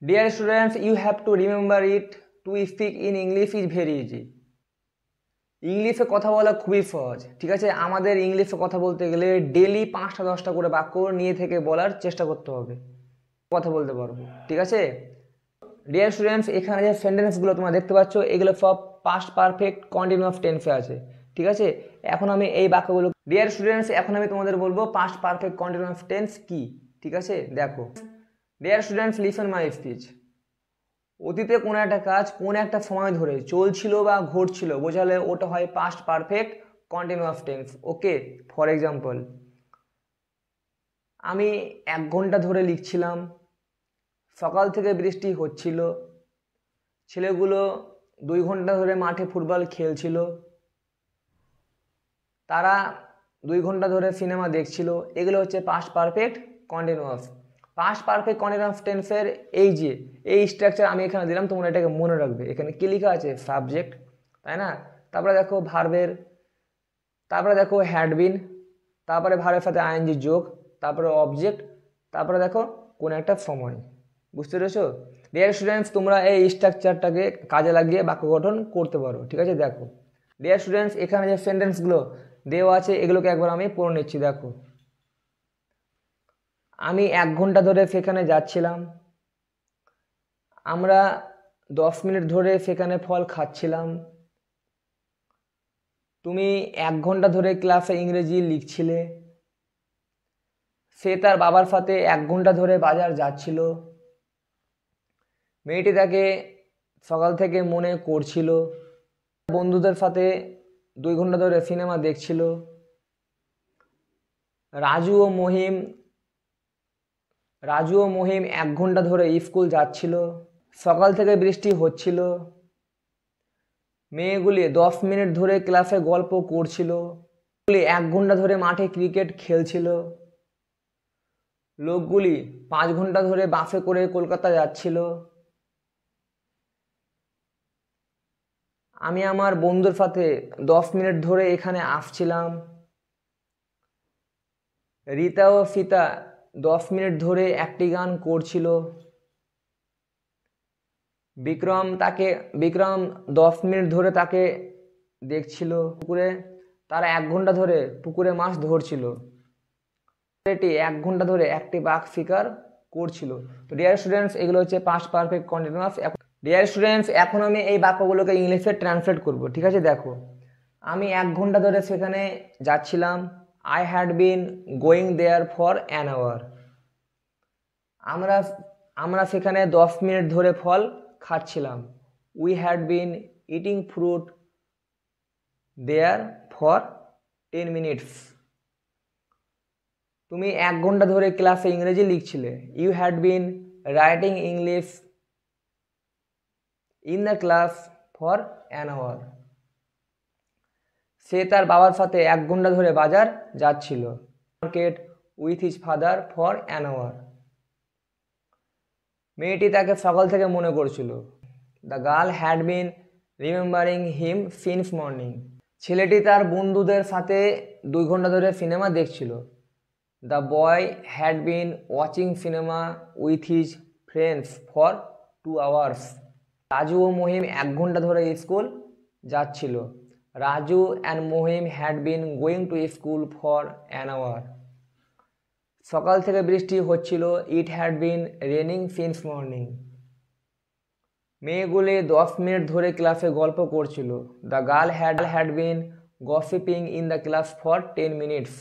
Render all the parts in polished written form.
Dear students, you have to remember it. To speak in English is very easy. ইংলিশে কথা বলা খুবই সহজ, ঠিক আছে। আমাদের ইংলিশে কথা বলতে গেলে ডেলি 5টা 10টা করে বাক্য নিয়ে থেকে বলার চেষ্টা করতে হবে, কথা বলতে পারবো, ঠিক আছে। ডিয়ার স্টুডেন্টস, এখানে যে সেন্টেন্সগুলো তোমরা দেখতে পাচ্ছ এগুলো সব পাস্ট পারফেক্ট কন্টিনিউয়াস টেন্সে আছে, ঠিক আছে। এখন আমি এই বাক্যগুলো, ডিয়ার স্টুডেন্টস, এখন আমি তোমাদের বলবো পাস্ট পারফেক্ট কন্টিনিউয়াস টেন্স কি, ঠিক আছে। দেখো, dear students, listen my speech. অতীতে কোনো একটা কাজ কোনো একটা সময় ধরে চলছিল বা ঘটছিল বোঝালে ওটা হয় past perfect continuous tense. Okay, for example, আমি 1 ঘন্টা ধরে লিখছিলাম, সকাল থেকে বৃষ্টি হচ্ছিল, ছেলেগুলো 2 ঘন্টা ধরে মাঠে ফুটবল খেলছিল, তারা 2 ঘন্টা ধরে সিনেমা দেখছিল। এগুলো হচ্ছে past perfect continuous. Past perfect continuous টেন্সের এই স্ট্রাকচার আমি এখানে দিলাম, তোমরা এটাকে মনে রাখবে। এখানে কি লেখা আছে? সাবজেক্ট, তাই না? তারপরে দেখো ভার্বের, তারপরে দেখো হ্যাড বিন, তারপরে ভার্বের সাথে আইএনজি যোগ, তারপরে অবজেক্ট, তারপরে দেখো কোন একটা সময়। বুঝতে পেরেছো? ডিয়ার স্টুডেন্টস, তোমরা এই স্ট্রাকচারটাকে কাজে লাগিয়ে বাক্য গঠন করতে পারো, ঠিক আছে। দেখো ডিয়ার স্টুডেন্টস, এখানে যে সেন্টেন্সগুলো দেওয়া আছে এগুলোকে একবার আমি পড়ে নিচ্ছি। দেখো, আমি 1 ঘন্টা ধরে সেখানে যাচ্ছিলাম, আমরা 10 মিনিট ধরে সেখানে ফল খাচ্ছিলাম, তুমি 1 ঘন্টা ধরে ক্লাসে ইংরেজি লিখছিলে, সে তার বাবার সাথে 1 ঘন্টা ধরে বাজার যাচ্ছিল, মেয়েটি তাকে সকাল থেকে মনে করছিল, বন্ধুদের সাথে 2 ঘন্টা ধরে সিনেমা দেখছিল, রাজু ও মহিম 1 ঘন্টা ধরে স্কুল যাচ্ছিল, সকাল থেকে বৃষ্টি হচ্ছিল, মেয়েগুলি 10 মিনিট ধরে ক্লাসে গল্প করছিল, 1 ঘন্টা ধরে মাঠে ক্রিকেট খেলছিল, লোকগুলি 5 ঘন্টা ধরে বাসে করে কলকাতা যাচ্ছিল, আমি আমার বন্ধুর সাথে 10 মিনিট ধরে এখানে আসছিলাম, রীতা ও সীতা 10 মিনিট ধরে একটি গান করছিল, বিক্রম 10 মিনিট ধরে তাকে দেখছিল, পুকুরে তারা 1 ঘন্টা ধরে পুকুরে মাছ ধরছিল, এটি 1 ঘন্টা ধরে একটি বাঘ শিকার করছিল। তো ডিয়ার স্টুডেন্টস, এগুলো হচ্ছে past perfect continuous. Dear students, এখন আমি এই বাক্যগুলোকে ইংলিশে ট্রান্সলেট করব, ঠিক আছে। দেখো, আমি 1 ঘন্টা ধরে সেখানে যাচ্ছিলাম, I had been going there for an hour. আমরা সেখানে 10 মিনিট ধরে ফল খাচ্ছিলাম, we had been eating fruit there for 10 minutes. তুমি 1 ঘন্টা ধরে ক্লাসে ইংরেজি লিখছিলে, you had been writing English in the class for an hour. সে তার বাবার সাথে 1 ঘন্টা ধরে বাজার যাচ্ছিল, market with his father for an hour. মেয়েটি তাকে সকাল থেকে মনে করছিল, the girl had been remembering him since morning. ছেলেটি তার বন্ধুদের সাথে 2 ঘন্টা ধরে সিনেমা দেখছিল, the boy had been watching cinema with his friends for 2 hours. Raju ও মহিম 1 ঘন্টা ধরে স্কুল যাচ্ছিল, Raju and Mahim had been going to school for an hour. সকাল থেকে বৃষ্টি হচ্ছিল, it had been raining since morning. মেয়েগুলি 10 মিনিট ধরে ক্লাসে গল্প করছিল, the girl had been gossiping in the class for 10 minutes.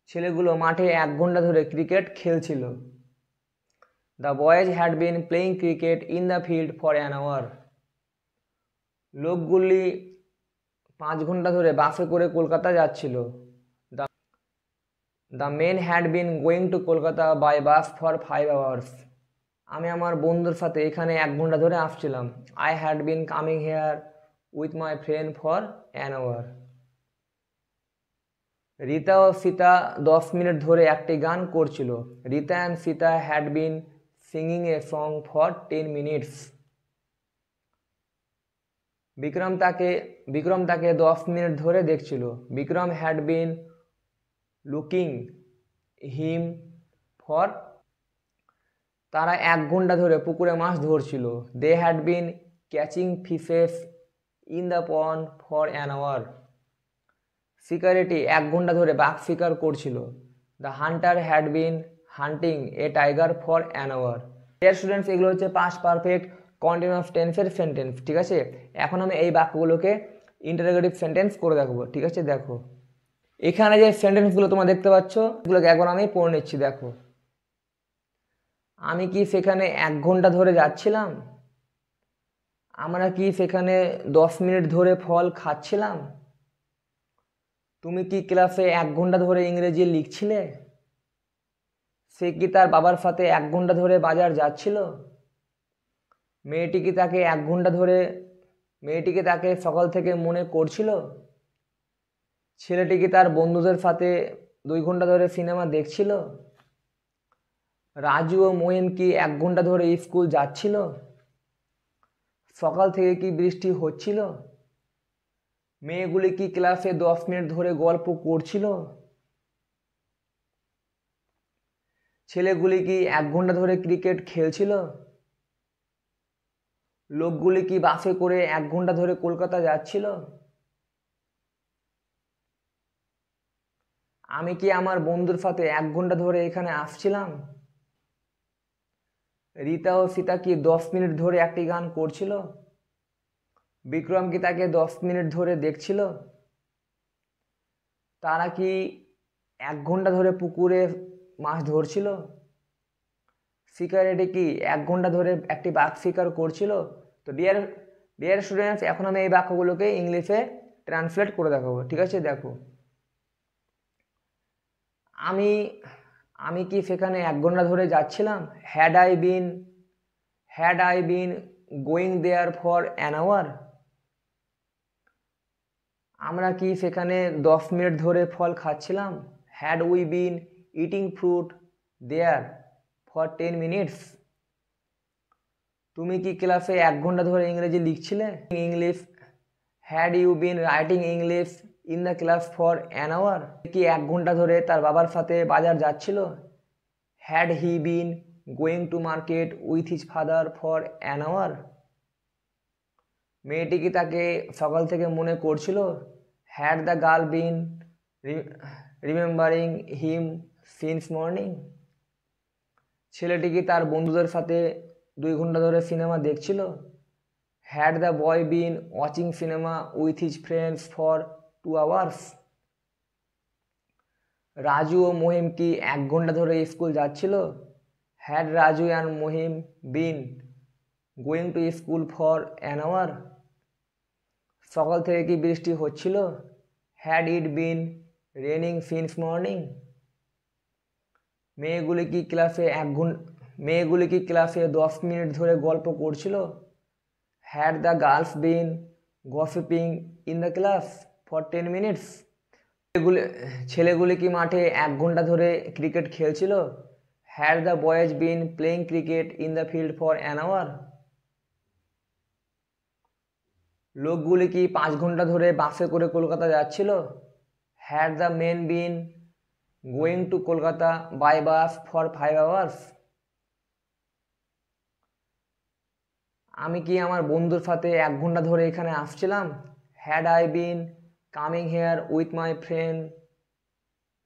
ছেলেগুলো মাঠে 1 ঘন্টা ধরে ক্রিকেট খেলছিল, the boys had been playing cricket in the field for an hour. লোকগুলি 5 ঘন্টা ধরে বাসে করে কলকাতা যাচ্ছিল, the men had been going to Kolkata by bus for 5 hours. আমি আমার বন্ধুর সাথে এখানে 1 ঘন্টা ধরে আসছিলাম, I had been coming here with my friend for an hour. Rita ও সীতা 10 মিনিট ধরে একটি গান করছিল, Rita and Sita had been singing a song for 10 minutes. Bikram তাকে 10 মিনিট ধরে দেখছিল, Bikram had been looking him for তারা 1 ঘন্টা ধরে পুকুরে মাছ ধরছিল। They had been catching fishes in the pond for an hour. শিকারিটি 1 ঘন্টা ধরে বাঘ শিকার করছিল। The hunter had been hunting a tiger for an hour. Dear students, এগুলো হচ্ছে পাস্ট পারফেক্ট কন্টিনিউয়াস টেন্সের সেন্টেন্স। ঠিক আছে, এখন আমি এই বাক্যগুলোকে ইন্টারোগেটিভ সেন্টেন্স করে দেখবো। ঠিক আছে, দেখো এখানে যে সেন্টেন্সগুলো তোমরা দেখতে পাচ্ছ এগুলোকে এখন আমি পড়ে নিচ্ছি। দেখো, আমি কি সেখানে 1 ঘন্টা ধরে যাচ্ছিলাম? আমরা কি সেখানে 10 মিনিট ধরে ফল খাচ্ছিলাম? তুমি কি ক্লাসে 1 ঘন্টা ধরে ইংরেজি লিখছিলে? সে কি তার বাবার সাথে 1 ঘন্টা ধরে বাজার যাচ্ছিল? মেয়েটিকে তাকে সকাল থেকে মনে করছিল? ছেলেটি কি তার বন্ধুদের সাথে 2 ঘন্টা ধরে সিনেমা দেখছিল? রাজু ও মহিম কি 1 ঘন্টা ধরে স্কুল যাচ্ছিল? সকাল থেকে কি বৃষ্টি হচ্ছিল? মেয়েগুলি কি ক্লাসে 10 মিনিট ধরে গল্প করছিল? ছেলেগুলি কি 1 ঘন্টা ধরে ক্রিকেট খেলছিল? লোকগুলি কি বাসে করে 1 ঘন্টা ধরে কলকাতা যাচ্ছিল? আমি কি আমার বন্ধুর সাথে 1 ঘন্টা ধরে এখানে আসছিলাম? রীতা ও সীতা কি 10 মিনিট ধরে একটি গান করছিল? বিক্রম কি তাকে 10 মিনিট ধরে দেখছিল? তারা কি 1 ঘন্টা ধরে পুকুরে মাছ ধরছিল? শিকারিটি কি 1 ঘন্টা ধরে একটি বাঘ শিকার করছিল? তো ডিয়ার স্টুডেন্টস, এখন আমি এই বাক্যগুলোকে ইংলিশে ট্রান্সলেট করে দেখাবো। ঠিক আছে, দেখো, আমি কি সেখানে 1 ঘন্টা ধরে যাচ্ছিলাম? Had I been going there for an hour? আমরা কি সেখানে 10 মিনিট ধরে ফল খাচ্ছিলাম? Had we been eating fruit there for 10 minutes? তুমি কি ক্লাসে 1 ঘন্টা ধরে ইংরেজি লিখছিলে? English had you been writing English in the class for an hour? কি 1 ঘন্টা ধরে তার বাবার সাথে বাজার যাচ্ছিল? Had he been going to market with his father for an hour? মেয়েটি কি তাকে সকাল থেকে মনে করছিল? Had the girl been remembering him since morning? ছেলেটি কি তার বন্ধুদের সাথে 2 ঘন্টা ধরে সিনেমা দেখছিল? Had the boy been watching cinema with his friends for 2 hours? Raju ও মহিম কি 1 ঘন্টা ধরে স্কুল যাচ্ছিল? Had Raju and Mahim been going to school for an hour? সকাল থেকে কি বৃষ্টি হচ্ছিল? Had it been raining since morning? মেয়েগুলি কি ক্লাসে 10 মিনিট ধরে গল্প করছিল? Had the girls been gossiping in the class for 10 minutes? ছেলেগুলি কি মাঠে 1 ঘন্টা ধরে ক্রিকেট খেলছিল? Had the boys been playing cricket in the field for an hour? লোকগুলি কি 5 ঘন্টা ধরে বাসে করে কলকাতা যাচ্ছিল? Had the men been going to Kolkata by bus for 5 hours? আমি কি আমার বন্ধুর সাথে 1 ঘন্টা ধরে এখানে আসছিলাম? Had I been coming here with my friend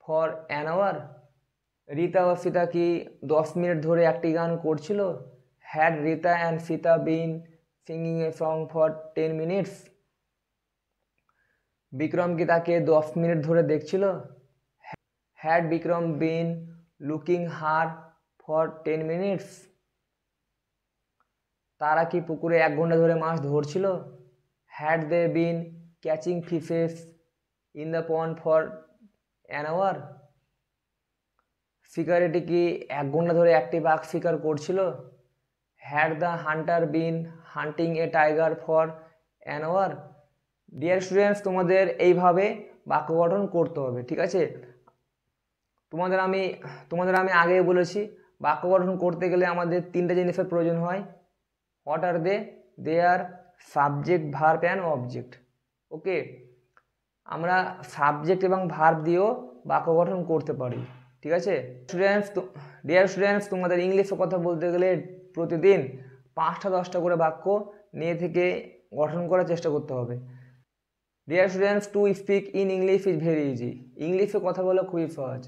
for an hour? Rita ও সীতা কি 10 মিনিট ধরে একটি গান করছিল? Had Rita and Sita been singing a song for 10 minutes? Bikram কি তাকে 10 মিনিট ধরে দেখছিল? Had Bikram been looking her for 10 minutes? তারা কি পুকুরে 1 ঘন্টা ধরে মাছ ধরছিল? Had they been catching fishes in the pond for an hour? শিকারিটি কি 1 ঘন্টা ধরে একটি বাঘ শিকার করছিল? Had the hunter been hunting a tiger for an hour? Dear students, তোমাদের এইভাবে বাক্য গঠন করতে হবে। ঠিক আছে, তোমাদের আমি আগেই বলেছি বাক্য গঠন করতে গেলে আমাদের 3টে জিনিসের প্রয়োজন হয়। What are they are subject, verb and object. Okay, আমরা সাবজেক্ট এবং ভার্ব দিয়েও বাক্য গঠন করতে পারি। ঠিক আছে ডিয়ার স্টুডেন্টস, তোমাদের ইংলিশে কথা বলতে গেলে প্রতিদিন 5টা-10টা করে বাক্য নিয়ে থেকে গঠন করার চেষ্টা করতে হবে। Dear students, to speak in English is very easy. ইংলিশে কথা বলা খুবই সহজ।